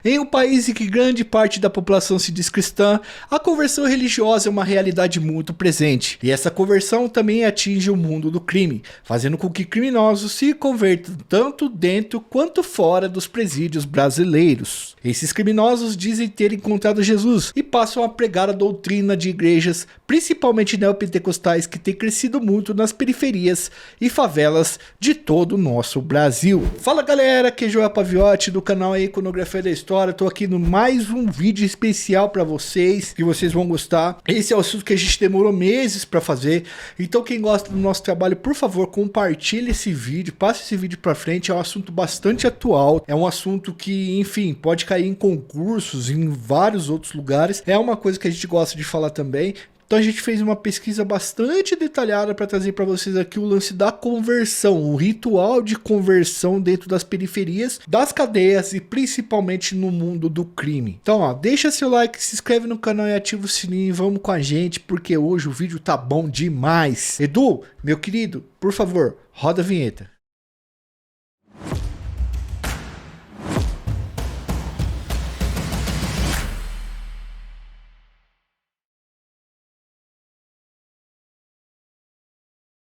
Em um país em que grande parte da população se diz cristã, a conversão religiosa é uma realidade muito presente. E essa conversão também atinge o mundo do crime, fazendo com que criminosos se convertam tanto dentro quanto fora dos presídios brasileiros. Esses criminosos dizem ter encontrado Jesus e passam a pregar a doutrina de igrejas, principalmente neopentecostais, que tem crescido muito nas periferias e favelas de todo o nosso Brasil. Fala galera, aqui é Joel Paviotti do canal Iconografia da História. Tô aqui no mais um vídeo especial para vocês, que vocês vão gostar. Esse é o assunto que a gente demorou meses para fazer, então quem gosta do nosso trabalho, por favor, compartilhe esse vídeo, passe esse vídeo para frente. É um assunto bastante atual, é um assunto que, enfim, pode cair em concursos em vários outros lugares. É uma coisa que a gente gosta de falar também. Então a gente fez uma pesquisa bastante detalhada para trazer para vocês aqui o lance da conversão, o ritual de conversão dentro das periferias, das cadeias e principalmente no mundo do crime. Então ó, deixa seu like, se inscreve no canal e ativa o sininho, vamos com a gente porque hoje o vídeo tá bom demais. Edu, meu querido, por favor, roda a vinheta.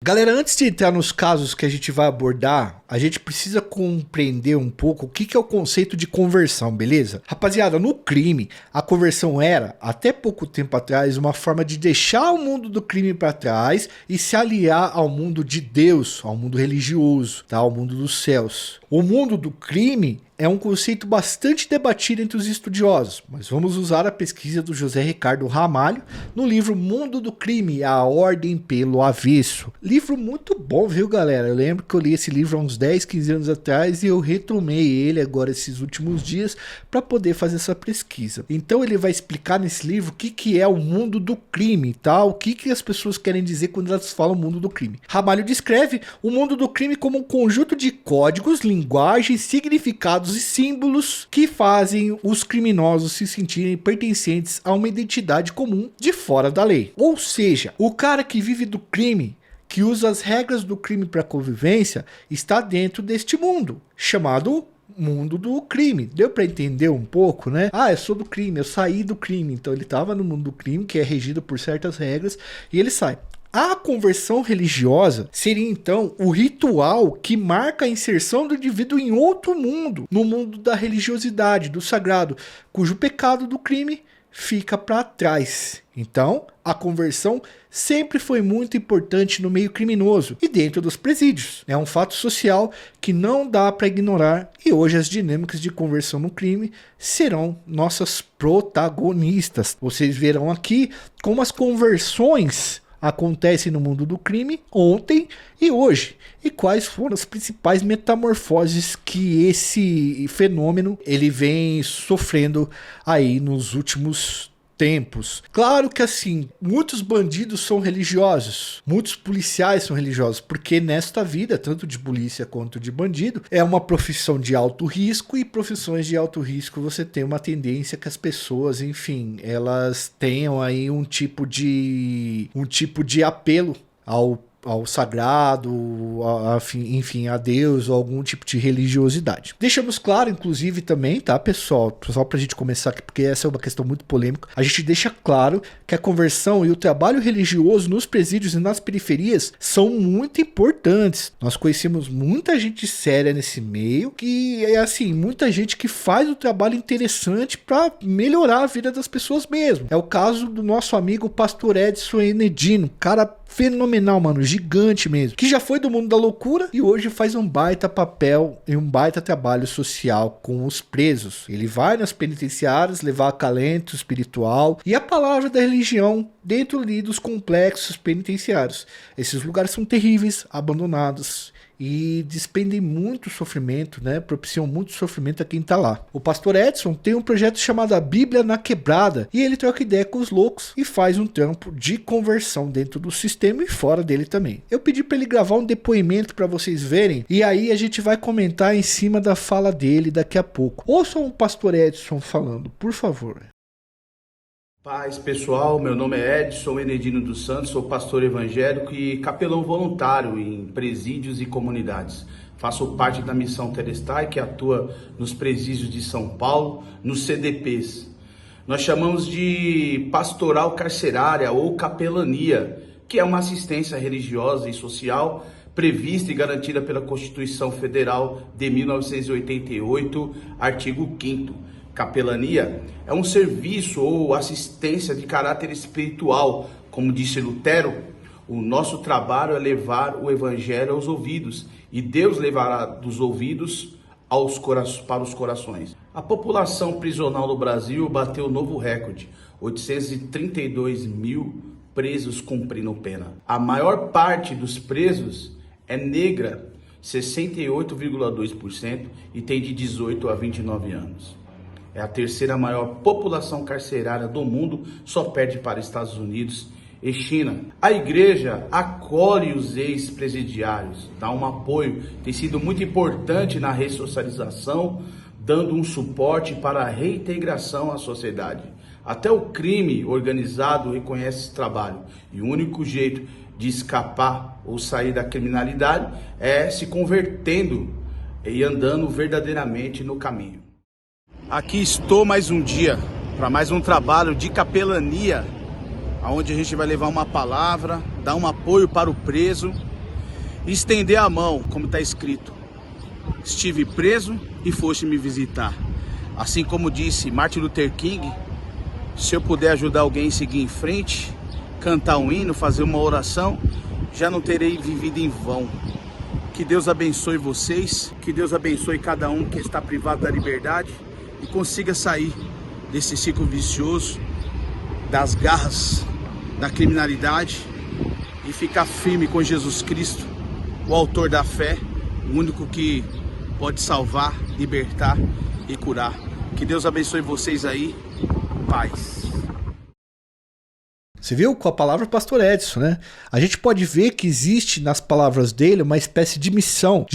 Galera, antes de entrar nos casos que a gente vai abordar, a gente precisa compreender um pouco o que é o conceito de conversão, beleza? Rapaziada, no crime, a conversão era, até pouco tempo atrás, uma forma de deixar o mundo do crime para trás e se aliar ao mundo de Deus, ao mundo religioso, tá? Ao mundo dos céus. O mundo do crime é um conceito bastante debatido entre os estudiosos, mas vamos usar a pesquisa do José Ricardo Ramalho no livro Mundo do Crime, a Ordem pelo Avesso. Livro muito bom, viu galera? Eu lembro que eu li esse livro há uns 10, 15 anos atrás e eu retomei ele agora esses últimos dias para poder fazer essa pesquisa. Então ele vai explicar nesse livro o que é o mundo do crime, tá? O que as pessoas querem dizer quando elas falam mundo do crime. Ramalho descreve o mundo do crime como um conjunto de códigos, linguagens, significados e símbolos que fazem os criminosos se sentirem pertencentes a uma identidade comum de fora da lei. Ou seja, o cara que vive do crime, que usa as regras do crime para convivência, está dentro deste mundo, chamado mundo do crime. Deu para entender um pouco, né? Ah, eu sou do crime, eu saí do crime. Então ele estava no mundo do crime, que é regido por certas regras, e ele sai. A conversão religiosa seria então o ritual que marca a inserção do indivíduo em outro mundo, no mundo da religiosidade, do sagrado, cujo pecado do crime fica para trás. Então, a conversão sempre foi muito importante no meio criminoso e dentro dos presídios. É um fato social que não dá para ignorar e hoje as dinâmicas de conversão no crime serão nossas protagonistas. Vocês verão aqui como as conversões acontecem no mundo do crime ontem e hoje, e quais foram as principais metamorfoses que esse fenômeno ele vem sofrendo aí nos últimos tempos. Claro que assim, muitos bandidos são religiosos, muitos policiais são religiosos, porque nesta vida, tanto de polícia quanto de bandido, é uma profissão de alto risco, e profissões de alto risco você tem uma tendência que as pessoas, enfim, elas tenham aí um tipo de apelo ao sagrado, enfim, a Deus ou algum tipo de religiosidade. Deixamos claro, inclusive, também, tá, pessoal? Só pra gente começar aqui, porque essa é uma questão muito polêmica. A gente deixa claro que a conversão e o trabalho religioso nos presídios e nas periferias são muito importantes. Nós conhecemos muita gente séria nesse meio, que é assim, muita gente que faz um trabalho interessante para melhorar a vida das pessoas mesmo. É o caso do nosso amigo Pastor Edson Enedino, cara fenomenal, mano, gigante mesmo, que já foi do mundo da loucura e hoje faz um baita papel e um baita trabalho social com os presos. Ele vai nas penitenciárias levar acalento espiritual e a palavra da religião dentro ali dos complexos penitenciários. Esses lugares são terríveis, abandonados e despendem muito sofrimento, né? Propiciam muito sofrimento a quem tá lá. O pastor Edson tem um projeto chamado A Bíblia na Quebrada e ele troca ideia com os loucos e faz um trampo de conversão dentro do sistema e fora dele também. Eu pedi para ele gravar um depoimento para vocês verem e aí a gente vai comentar em cima da fala dele daqui a pouco. Ouçam o pastor Edson falando, por favor. Paz pessoal, meu nome é Edson Enedino dos Santos, sou pastor evangélico e capelão voluntário em presídios e comunidades. Faço parte da Missão Terestai, que atua nos presídios de São Paulo, nos CDPs. Nós chamamos de pastoral carcerária ou capelania, que é uma assistência religiosa e social prevista e garantida pela Constituição Federal de 1988, artigo 5º. Capelania é um serviço ou assistência de caráter espiritual, como disse Lutero. O nosso trabalho é levar o evangelho aos ouvidos, e Deus levará dos ouvidos para os corações. A população prisional no Brasil bateu um novo recorde, 832 mil presos cumprindo pena. A maior parte dos presos é negra, 68,2%, e tem de 18 a 29 anos. É a terceira maior população carcerária do mundo, só perde para Estados Unidos e China. A igreja acolhe os ex-presidiários, dá um apoio, tem sido muito importante na ressocialização, dando um suporte para a reintegração à sociedade. Até o crime organizado reconhece esse trabalho, e o único jeito de escapar ou sair da criminalidade é se convertendo e andando verdadeiramente no caminho. Aqui estou mais um dia para mais um trabalho de capelania, onde a gente vai levar uma palavra, dar um apoio para o preso e estender a mão, como está escrito: estive preso e foste me visitar. Assim como disse Martin Luther King, se eu puder ajudar alguém a seguir em frente, cantar um hino, fazer uma oração, já não terei vivido em vão. Que Deus abençoe vocês, que Deus abençoe cada um que está privado da liberdade e consiga sair desse ciclo vicioso, das garras da criminalidade, e ficar firme com Jesus Cristo, o autor da fé, o único que pode salvar, libertar e curar. Que Deus abençoe vocês aí. Paz. Você viu com a palavra Pastor Edson, né? A gente pode ver que existe nas palavras dele uma espécie de missão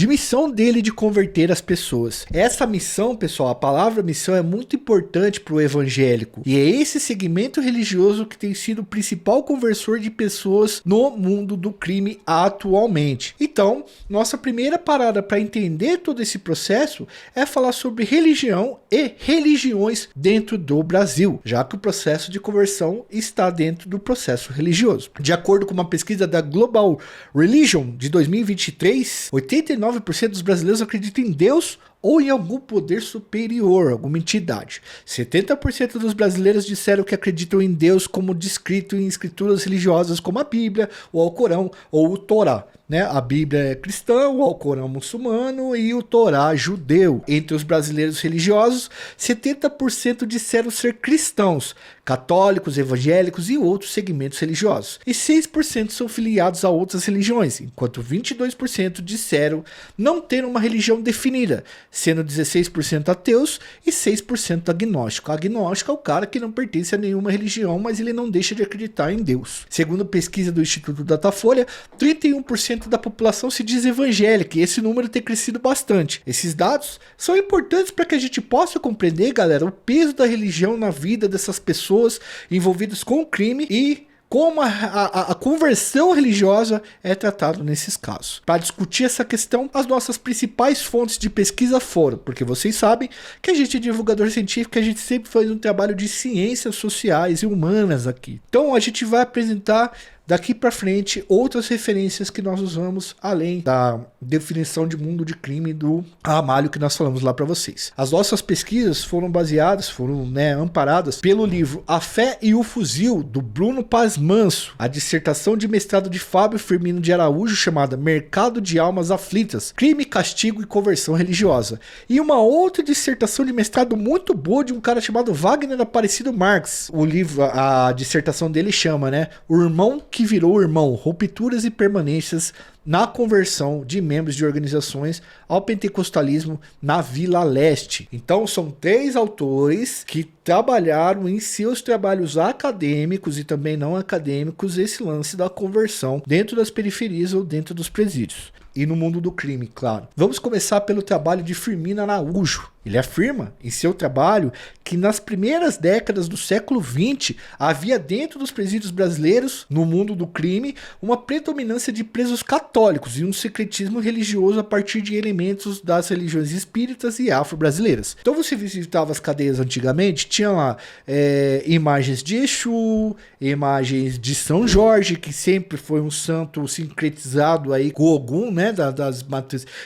dele de converter as pessoas. Essa missão, pessoal, a palavra missão é muito importante para o evangélico. E é esse segmento religioso que tem sido o principal conversor de pessoas no mundo do crime atualmente. Então, nossa primeira parada para entender todo esse processo é falar sobre religião e religiões dentro do Brasil, já que o processo de conversão está dentro do processo religioso. De acordo com uma pesquisa da Global Religion de 2023, 89% dos brasileiros acreditam em Deus ou em algum poder superior, alguma entidade. 70% dos brasileiros disseram que acreditam em Deus como descrito em escrituras religiosas como a Bíblia, o Alcorão ou o Torá. Né? A Bíblia é cristã, o Alcorão muçulmano e o Torá judeu. Entre os brasileiros religiosos, 70% disseram ser cristãos, católicos, evangélicos e outros segmentos religiosos. E 6% são filiados a outras religiões, enquanto 22% disseram não ter uma religião definida, sendo 16% ateus e 6% agnóstico. Agnóstico é o cara que não pertence a nenhuma religião, mas ele não deixa de acreditar em Deus. Segundo pesquisa do Instituto Datafolha, 31% da população se diz evangélica, e esse número tem crescido bastante. Esses dados são importantes para que a gente possa compreender, galera, o peso da religião na vida dessas pessoas envolvidas com o crime e como a conversão religiosa é tratada nesses casos. Para discutir essa questão, as nossas principais fontes de pesquisa foram, porque vocês sabem que a gente é divulgador científico, a gente sempre faz um trabalho de ciências sociais e humanas aqui. Então a gente vai apresentar daqui para frente outras referências que nós usamos além da definição de mundo de crime do Ramalho que nós falamos lá para vocês. As nossas pesquisas foram baseadas, amparadas pelo livro A Fé e o Fuzil, do Bruno Paz Manso, a dissertação de mestrado de Fábio Firmino de Araújo chamada Mercado de Almas Aflitas, Crime, Castigo e Conversão Religiosa, e uma outra dissertação de mestrado muito boa de um cara chamado Wagner Aparecido Marques. O livro, a dissertação dele chama, O Irmão que Virou Irmão, Rupturas e Permanências na Conversão de Membros de Organizações ao Pentecostalismo na Vila Leste. Então são 3 autores que trabalharam em seus trabalhos acadêmicos e também não acadêmicos esse lance da conversão dentro das periferias ou dentro dos presídios. E no mundo do crime, claro. Vamos começar pelo trabalho de Firmino Araújo. Ele afirma em seu trabalho que nas primeiras décadas do século XX havia dentro dos presídios brasileiros, no mundo do crime, uma predominância de presos católicos católicos e um secretismo religioso a partir de elementos das religiões espíritas e afro-brasileiras. Então você visitava as cadeias antigamente, tinha lá imagens de Exu, imagens de São Jorge, que sempre foi um santo sincretizado aí com Ogum, né, das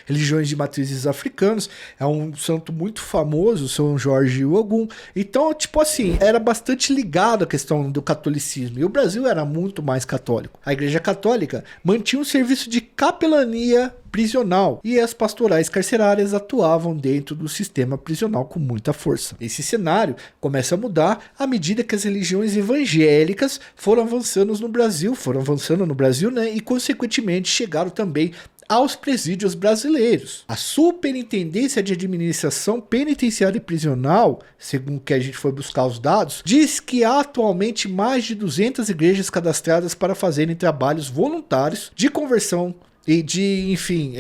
religiões de matrizes africanas. É um santo muito famoso, São Jorge e Ogum. Então, tipo assim, era bastante ligado à questão do catolicismo. E o Brasil era muito mais católico. A Igreja Católica mantinha um serviço de capelania prisional e as pastorais carcerárias atuavam dentro do sistema prisional com muita força. Esse cenário começa a mudar à medida que as religiões evangélicas foram avançando no Brasil, né, e consequentemente chegaram também aos presídios brasileiros. A Superintendência de Administração Penitenciária e Prisional, segundo o que a gente foi buscar os dados, diz que há atualmente mais de 200 igrejas cadastradas para fazerem trabalhos voluntários de conversão e de, enfim,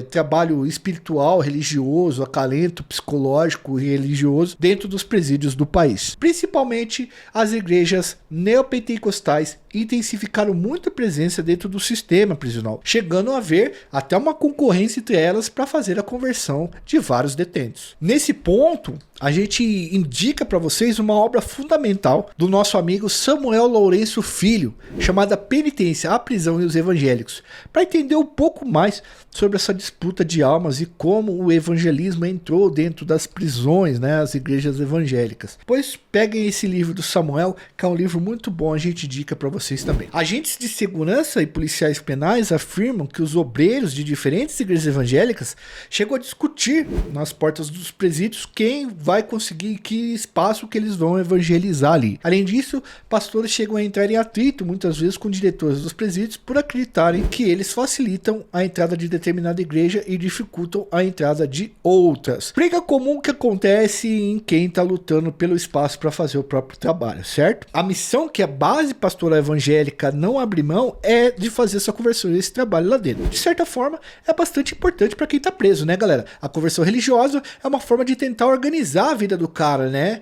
trabalho espiritual, religioso, acalento psicológico e religioso dentro dos presídios do país. Principalmente as igrejas neopentecostais intensificaram muito a presença dentro do sistema prisional, chegando a haver até uma concorrência entre elas para fazer a conversão de vários detentos. Nesse ponto, a gente indica para vocês uma obra fundamental do nosso amigo Samuel Lourenço Filho, chamada Penitência, a Prisão e os Evangélicos, para entender um pouco mais sobre essa disputa de almas e como o evangelismo entrou dentro das prisões, né, as igrejas evangélicas. Pois peguem esse livro do Samuel, que é um livro muito bom, a gente indica para vocês também. Agentes de segurança e policiais penais afirmam que os obreiros de diferentes igrejas evangélicas chegam a discutir nas portas dos presídios quem vai conseguir, que espaço que eles vão evangelizar ali. Além disso, pastores chegam a entrar em atrito muitas vezes com diretores dos presídios por acreditarem que eles facilitam a entrada de determinada igreja e dificultam a entrada de outras. Briga comum que acontece em quem está lutando pelo espaço para fazer o próprio trabalho, certo? A missão que a base pastoral evangélica não abre mão é de fazer essa conversão e esse trabalho lá dentro. De certa forma, é bastante importante para quem está preso, né, galera? A conversão religiosa é uma forma de tentar organizar a vida do cara, né?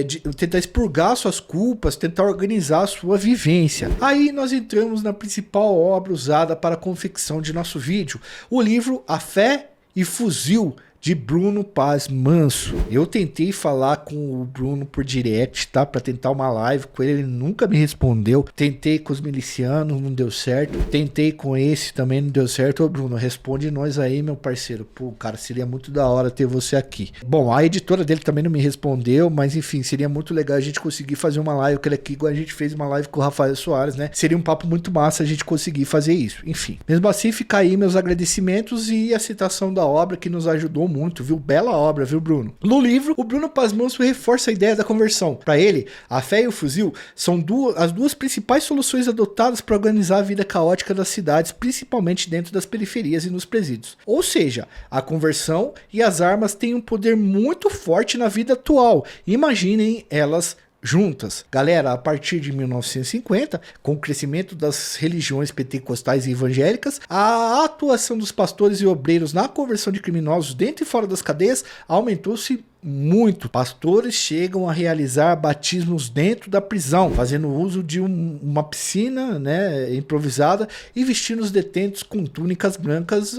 De tentar expurgar suas culpas, tentar organizar a sua vivência. Aí nós entramos na principal obra usada para a confecção de nosso vídeo, o livro A Fé e Fuzil, de Bruno Paz Manso. Eu tentei falar com o Bruno por direct, tá? Pra tentar uma live com ele, ele nunca me respondeu. Tentei com os milicianos, não deu certo. Tentei com esse, também não deu certo. Ô Bruno, responde nós aí, meu parceiro. Pô, cara, seria muito da hora ter você aqui. Bom, a editora dele também não me respondeu, mas enfim, seria muito legal a gente conseguir fazer uma live com ele aqui, igual a gente fez uma live com o Rafael Soares, né? Seria um papo muito massa a gente conseguir fazer isso. Enfim, mesmo assim, fica aí meus agradecimentos e a citação da obra que nos ajudou muito, viu? Bela obra, viu, Bruno? No livro, o Bruno Paz Manso reforça a ideia da conversão. Para ele, a fé e o fuzil são as duas principais soluções adotadas para organizar a vida caótica das cidades, principalmente dentro das periferias e nos presídios. Ou seja, a conversão e as armas têm um poder muito forte na vida atual. Imaginem elas juntas. Galera, a partir de 1950, com o crescimento das religiões pentecostais e evangélicas, a atuação dos pastores e obreiros na conversão de criminosos dentro e fora das cadeias aumentou-se muito. Pastores chegam a realizar batismos dentro da prisão, fazendo uso de uma piscina, né, improvisada e vestindo os detentos com túnicas brancas,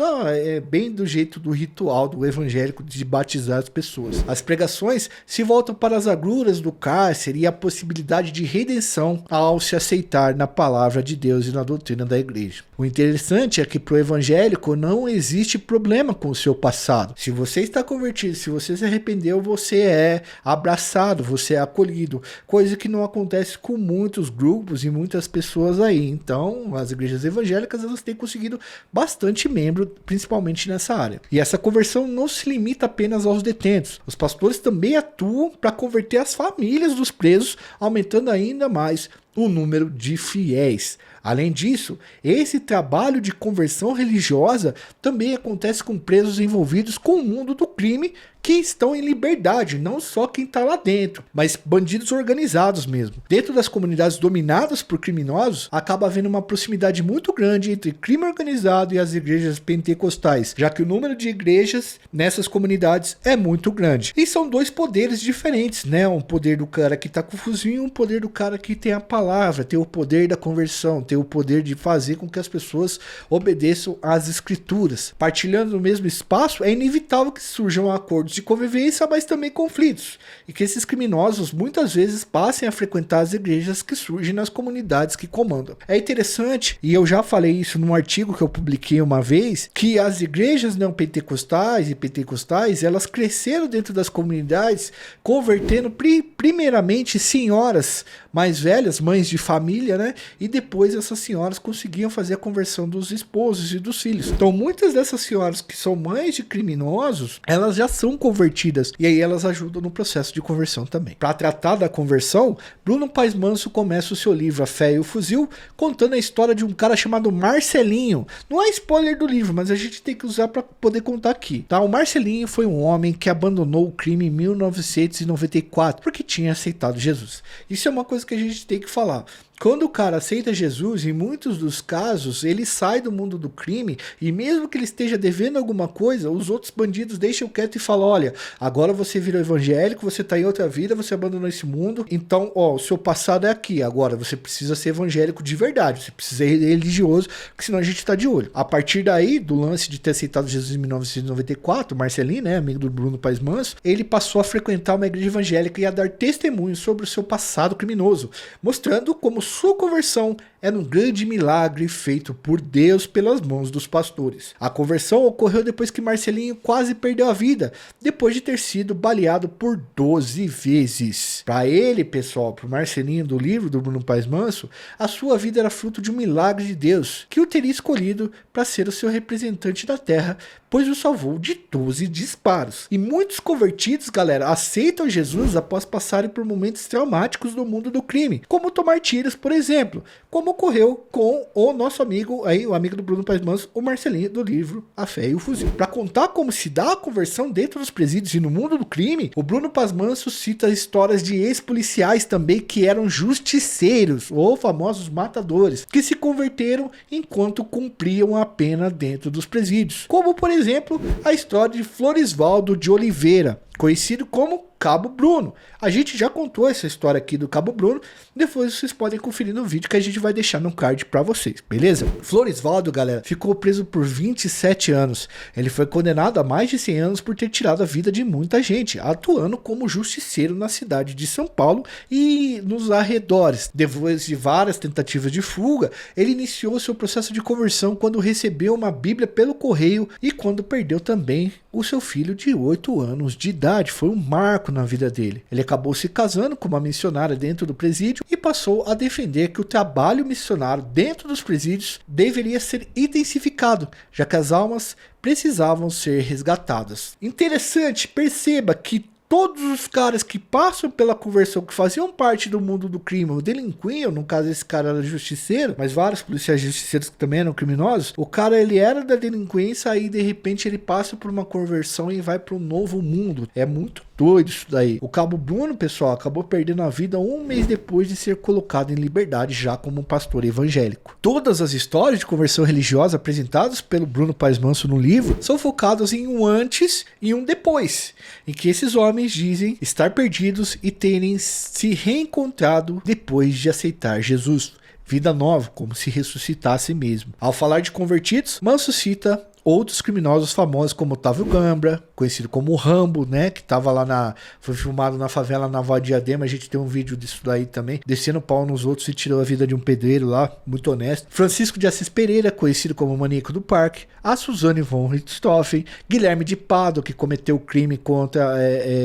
bem do jeito do ritual do evangélico de batizar as pessoas. As pregações se voltam para as agruras do cárcere e a possibilidade de redenção ao se aceitar na palavra de Deus e na doutrina da igreja. O interessante é que para o evangélico não existe problema com o seu passado. Se você está convertido, se você se arrependeu, você é abraçado, você é acolhido, coisa que não acontece com muitos grupos e muitas pessoas aí. Então, as igrejas evangélicas, elas têm conseguido bastante membro, principalmente nessa área. E essa conversão não se limita apenas aos detentos. Os pastores também atuam para converter as famílias dos presos, aumentando ainda mais o número de fiéis. Além disso, esse trabalho de conversão religiosa também acontece com presos envolvidos com o mundo do crime que estão em liberdade, não só quem está lá dentro, mas bandidos organizados mesmo. Dentro das comunidades dominadas por criminosos, acaba havendo uma proximidade muito grande entre crime organizado e as igrejas pentecostais, já que o número de igrejas nessas comunidades é muito grande. E são dois poderes diferentes, né? Um poder do cara que está com o fuzil e um poder do cara que tem a palavra palavra, tem o poder da conversão, tem o poder de fazer com que as pessoas obedeçam às escrituras. Partilhando no mesmo espaço, é inevitável que surjam acordos de convivência, mas também conflitos, e que esses criminosos muitas vezes passem a frequentar as igrejas que surgem nas comunidades que comandam. É interessante, e eu já falei isso num artigo que eu publiquei uma vez, que as igrejas neopentecostais e pentecostais, elas cresceram dentro das comunidades, convertendo primeiramente senhoras mais velhas, mães de família, né? E depois essas senhoras conseguiam fazer a conversão dos esposos e dos filhos. Então muitas dessas senhoras que são mães de criminosos, elas já são convertidas, e aí elas ajudam no processo de conversão também. Para tratar da conversão, Bruno Paes Manso começa o seu livro A Fé e o Fuzil, contando a história de um cara chamado Marcelinho. Não é spoiler do livro, mas a gente tem que usar para poder contar aqui, tá? O Marcelinho foi um homem que abandonou o crime em 1994 porque tinha aceitado Jesus. Isso é uma coisa que a gente tem que falar. Quando o cara aceita Jesus, em muitos dos casos, ele sai do mundo do crime, e mesmo que ele esteja devendo alguma coisa, os outros bandidos deixam quieto e falam: olha, agora você virou evangélico, você tá em outra vida, você abandonou esse mundo, então, ó, o seu passado é aqui, agora você precisa ser evangélico de verdade, você precisa ser religioso, porque senão a gente tá de olho. A partir daí, do lance de ter aceitado Jesus em 1994, Marcelinho, né, amigo do Bruno Paes Manso, ele passou a frequentar uma igreja evangélica e a dar testemunho sobre o seu passado criminoso, mostrando como sua conversão era um grande milagre feito por Deus pelas mãos dos pastores. A conversão ocorreu depois que Marcelinho quase perdeu a vida, depois de ter sido baleado por 12 vezes. Para ele, pessoal, para o Marcelinho do livro do Bruno Paes Manso, a sua vida era fruto de um milagre de Deus, que o teria escolhido para ser o seu representante da terra, pois o salvou de 12 disparos. E muitos convertidos, galera, aceitam Jesus após passarem por momentos traumáticos no mundo do crime, como tomar tiros, por exemplo, como ocorreu com o nosso amigo, aí, o amigo do Bruno Paes Manso, o Marcelinho do livro A Fé e o Fuzil. Para contar como se dá a conversão dentro dos presídios e no mundo do crime, o Bruno Paes Manso cita histórias de ex-policiais também que eram justiceiros, ou famosos matadores, que se converteram enquanto cumpriam a pena dentro dos presídios. Como, por exemplo, a história de Florisvaldo de Oliveira, conhecido como Cabo Bruno. A gente já contou essa história aqui do Cabo Bruno, depois vocês podem conferir no vídeo que a gente vai deixar no card pra vocês, beleza? Florisvaldo, galera, ficou preso por 27 anos. Ele foi condenado a mais de 100 anos por ter tirado a vida de muita gente, atuando como justiceiro na cidade de São Paulo e nos arredores. Depois de várias tentativas de fuga, ele iniciou seu processo de conversão quando recebeu uma Bíblia pelo correio e quando perdeu também o seu filho de 8 anos de idade. Foi um marco na vida dele. Ele acabou se casando com uma missionária dentro do presídio e passou a defender que o trabalho missionário dentro dos presídios deveria ser intensificado, já que as almas precisavam ser resgatadas. Interessante, perceba que todos os caras que passam pela conversão, que faziam parte do mundo do crime, ou delinquiam, no caso esse cara era justiceiro, mas vários policiais justiceiros que também eram criminosos, o cara ele era da delinquência, aí de repente ele passa por uma conversão e vai para um novo mundo. É muito doido isso daí. O Cabo Bruno, pessoal, acabou perdendo a vida um mês depois de ser colocado em liberdade já como um pastor evangélico. Todas as histórias de conversão religiosa apresentadas pelo Bruno Paes Manso no livro são focadas em um antes e um depois, em que esses homens dizem estar perdidos e terem se reencontrado depois de aceitar Jesus. Vida nova, como se ressuscitasse mesmo. Ao falar de convertidos, Manso cita outros criminosos famosos como Otávio Gambra, conhecido como Rambo, né, que tava lá foi filmado na favela Naval Diadema. A gente tem um vídeo disso daí também, descendo pau nos outros e tirou a vida de um pedreiro lá, muito honesto. Francisco de Assis Pereira, conhecido como Maníaco do Parque, a Suzane von Richthofen, Guilherme de Pádua, que cometeu o crime contra,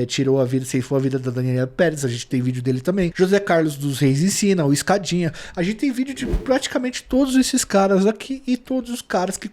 tirou a vida, ceifou a vida da Daniela Pérez, a gente tem vídeo dele também. José Carlos dos Reis Ensina, o Escadinha, a gente tem vídeo de praticamente todos esses caras aqui e todos os caras que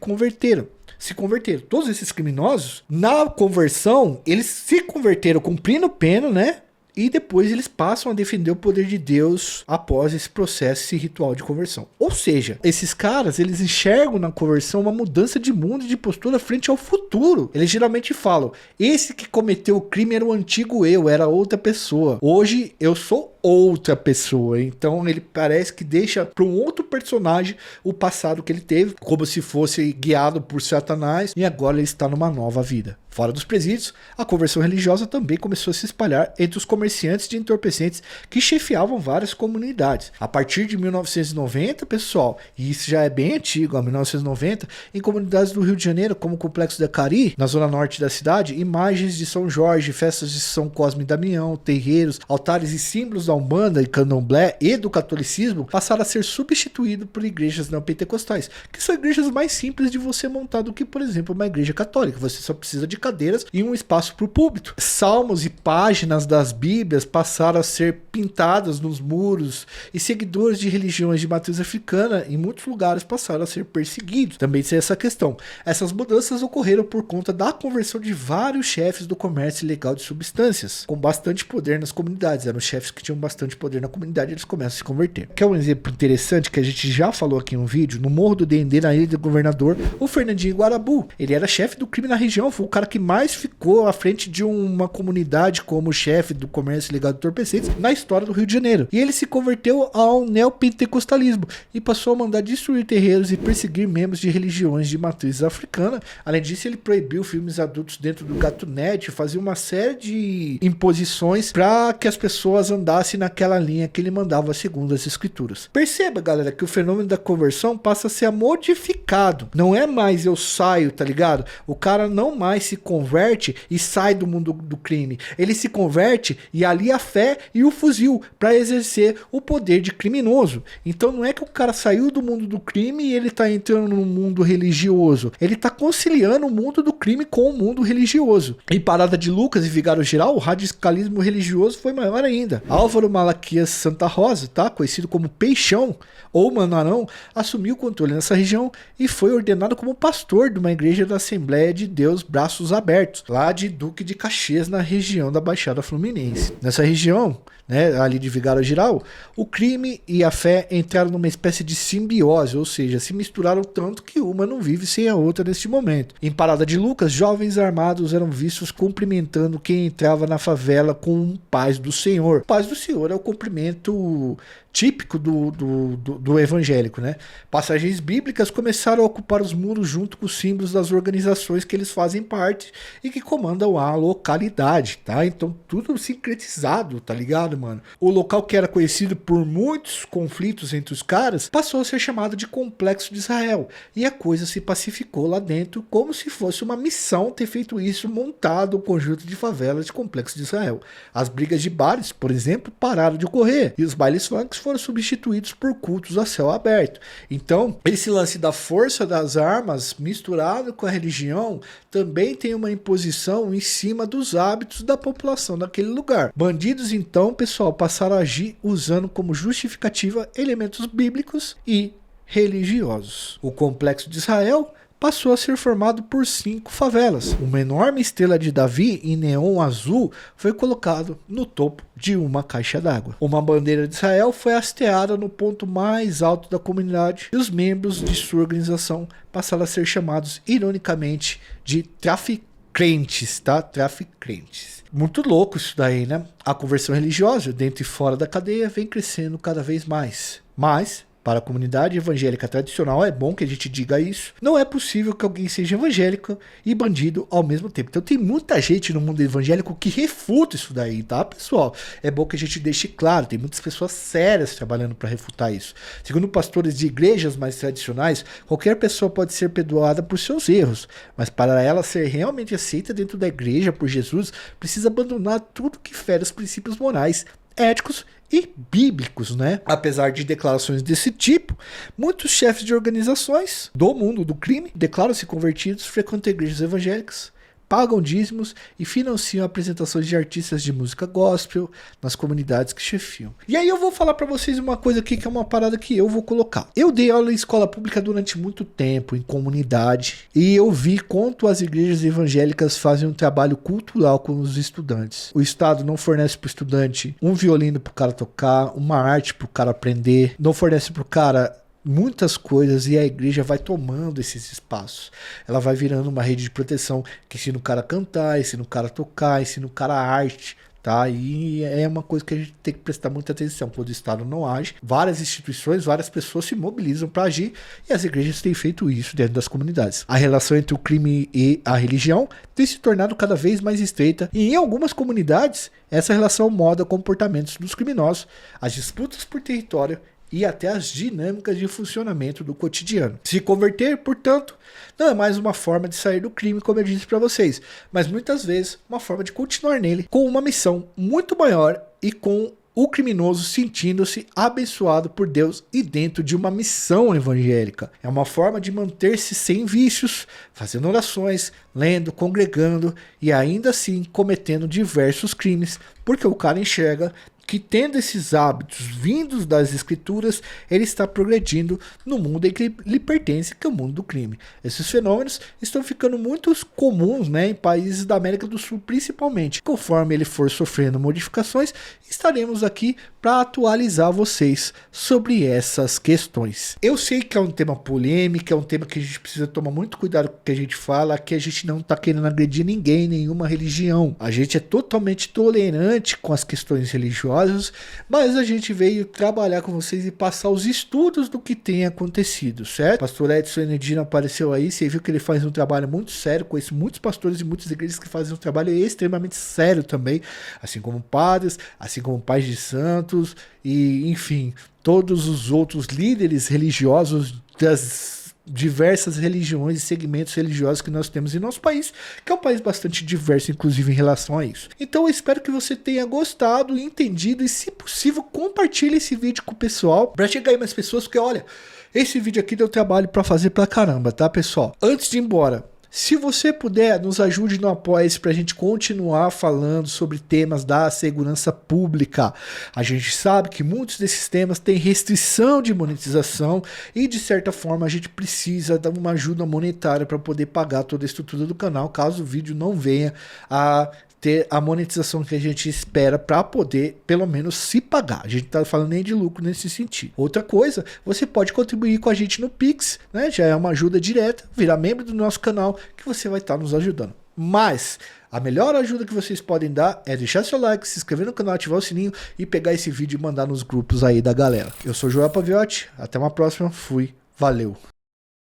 se converteram. Todos esses criminosos, na conversão, eles se converteram cumprindo pena, né? E depois eles passam a defender o poder de Deus após esse processo, esse ritual de conversão. Ou seja, esses caras, eles enxergam na conversão uma mudança de mundo e de postura frente ao futuro. Eles geralmente falam, esse que cometeu o crime era o antigo eu, era outra pessoa. Hoje eu sou outra pessoa. Então ele parece que deixa para um outro personagem o passado que ele teve, como se fosse guiado por Satanás, e agora ele está numa nova vida. Fora dos presídios, a conversão religiosa também começou a se espalhar entre os comerciantes de entorpecentes que chefiavam várias comunidades. A partir de 1990, pessoal, e isso já é bem antigo, a 1990, em comunidades do Rio de Janeiro, como o Complexo da Cari, na zona norte da cidade, imagens de São Jorge, festas de São Cosme e Damião, terreiros, altares e símbolos da Umbanda e Candomblé e do catolicismo passaram a ser substituídos por igrejas neopentecostais, que são igrejas mais simples de você montar do que, por exemplo, uma igreja católica. Você só precisa de cadeiras e um espaço para o púlpito. Salmos e páginas das Bíblias passaram a ser pintadas nos muros e seguidores de religiões de matriz africana em muitos lugares passaram a ser perseguidos. Também tem essa questão. Essas mudanças ocorreram por conta da conversão de vários chefes do comércio ilegal de substâncias, com bastante poder nas comunidades. Eram chefes que tinham bastante poder na comunidade e eles começam a se converter. Que é um exemplo interessante que a gente já falou aqui no vídeo, no Morro do Dendê, na Ilha do Governador, o Fernandinho Guarabu. Ele era chefe do crime na região, foi o cara que mais ficou à frente de uma comunidade como chefe do comércio ilegal de entorpecentes na história do Rio de Janeiro. E ele se converteu ao neopentecostalismo e passou a mandar destruir terreiros e perseguir membros de religiões de matriz africana. Além disso, ele proibiu filmes adultos dentro do Gatunete, fazia uma série de imposições para que as pessoas andassem naquela linha que ele mandava segundo as escrituras. Perceba, galera, que o fenômeno da conversão passa a ser modificado. Não é mais eu saio, tá ligado? O cara não mais se converte e sai do mundo do crime. Ele se converte e alia a fé e o fuzil para exercer o poder de criminoso. Então não é que o cara saiu do mundo do crime e ele tá entrando no mundo religioso. Ele tá conciliando o mundo do crime com o mundo religioso. Em Parada de Lucas e Vigário Geral, o radicalismo religioso foi maior ainda. Álvaro Malaquias Santa Rosa, tá? Conhecido como Peixão ou Manarão, assumiu o controle nessa região e foi ordenado como pastor de uma igreja da Assembleia de Deus Braços Abertos, lá de Duque de Caxias, na região da Baixada Fluminense. Nessa região, né, ali de Vigário Geral, o crime e a fé entraram numa espécie de simbiose, ou seja, se misturaram tanto que uma não vive sem a outra neste momento. Em Parada de Lucas, jovens armados eram vistos cumprimentando quem entrava na favela com paz do Senhor. Paz do Senhor é o cumprimento típico do evangélico, né? Passagens bíblicas começaram a ocupar os muros junto com os símbolos das organizações que eles fazem parte e que comandam a localidade, tá? Então tudo sincretizado, tá ligado, mano? O local que era conhecido por muitos conflitos entre os caras passou a ser chamado de Complexo de Israel e a coisa se pacificou lá dentro como se fosse uma missão ter feito isso, montado o conjunto de favelas de Complexo de Israel. As brigas de bares, por exemplo, pararam de ocorrer e os bailes funks foram substituídos por cultos a céu aberto. Então, esse lance da força das armas misturado com a religião também tem uma imposição em cima dos hábitos da população daquele lugar. Bandidos, então, pessoal, passaram a agir usando como justificativa elementos bíblicos e religiosos. O Complexo de Israel passou a ser formado por 5 favelas. Uma enorme estrela de Davi em neon azul foi colocado no topo de uma caixa d'água. Uma bandeira de Israel foi hasteada no ponto mais alto da comunidade e os membros de sua organização passaram a ser chamados, ironicamente, de traficantes, tá? Traficantes. Muito louco isso daí, né? A conversão religiosa dentro e fora da cadeia vem crescendo cada vez mais. Mas para a comunidade evangélica tradicional, é bom que a gente diga isso, não é possível que alguém seja evangélico e bandido ao mesmo tempo. Então tem muita gente no mundo evangélico que refuta isso daí, tá, pessoal? É bom que a gente deixe claro, tem muitas pessoas sérias trabalhando para refutar isso. Segundo pastores de igrejas mais tradicionais, qualquer pessoa pode ser perdoada por seus erros, mas para ela ser realmente aceita dentro da igreja por Jesus, precisa abandonar tudo que fere os princípios morais, éticos e bíblicos, né? Apesar de declarações desse tipo, muitos chefes de organizações do mundo do crime declaram-se convertidos, frequentam igrejas evangélicas, pagam dízimos e financiam apresentações de artistas de música gospel nas comunidades que chefiam. E aí eu vou falar para vocês uma coisa aqui que é uma parada que eu vou colocar. Eu dei aula em escola pública durante muito tempo, em comunidade, e eu vi quanto as igrejas evangélicas fazem um trabalho cultural com os estudantes. O Estado não fornece para o estudante um violino para o cara tocar, uma arte para o cara aprender, não fornece para o cara muitas coisas, e a igreja vai tomando esses espaços. Ela vai virando uma rede de proteção que ensina o cara a cantar, ensina o cara a tocar, ensina o cara a arte, tá? E é uma coisa que a gente tem que prestar muita atenção. Quando o Estado não age, várias instituições, várias pessoas se mobilizam para agir, e as igrejas têm feito isso dentro das comunidades. A relação entre o crime e a religião tem se tornado cada vez mais estreita, e em algumas comunidades essa relação molda comportamentos dos criminosos, as disputas por território e até as dinâmicas de funcionamento do cotidiano. Se converter, portanto, não é mais uma forma de sair do crime, como eu disse para vocês, mas muitas vezes uma forma de continuar nele com uma missão muito maior e com o criminoso sentindo-se abençoado por Deus e dentro de uma missão evangélica. É uma forma de manter-se sem vícios, fazendo orações, lendo, congregando e ainda assim cometendo diversos crimes, porque o cara enxerga que, tendo esses hábitos vindos das escrituras, ele está progredindo no mundo em que lhe pertence, que é o mundo do crime. Esses fenômenos estão ficando muito comuns, né, em países da América do Sul principalmente. Conforme ele for sofrendo modificações, estaremos aqui para atualizar vocês sobre essas questões. Eu sei que é um tema polêmico, é um tema que a gente precisa tomar muito cuidado com o que a gente fala, que a gente não está querendo agredir ninguém, nenhuma religião. A gente é totalmente tolerante com as questões religiosas, mas a gente veio trabalhar com vocês e passar os estudos do que tem acontecido, certo? O pastor Edson Enedino apareceu aí, você viu que ele faz um trabalho muito sério, conheço muitos pastores e muitas igrejas que fazem um trabalho extremamente sério também, assim como padres, assim como pais de santos e, enfim, todos os outros líderes religiosos das diversas religiões e segmentos religiosos que nós temos em nosso país, que é um país bastante diverso, inclusive em relação a isso. Então eu espero que você tenha gostado, entendido e, se possível, compartilhe esse vídeo com o pessoal para chegar aí mais pessoas, porque olha, esse vídeo aqui deu trabalho para fazer pra caramba, tá, pessoal? Antes de ir embora, se você puder, nos ajude no Apoia-se para a gente continuar falando sobre temas da segurança pública. A gente sabe que muitos desses temas têm restrição de monetização e, de certa forma, a gente precisa de uma ajuda monetária para poder pagar toda a estrutura do canal, caso o vídeo não venha a ter a monetização que a gente espera para poder, pelo menos, se pagar. A gente não tá falando nem de lucro nesse sentido. Outra coisa, você pode contribuir com a gente no Pix, né? Já é uma ajuda direta, virar membro do nosso canal, que você vai estar nos ajudando. Mas a melhor ajuda que vocês podem dar é deixar seu like, se inscrever no canal, ativar o sininho e pegar esse vídeo e mandar nos grupos aí da galera. Eu sou Joel Paviotti, até uma próxima, fui, valeu!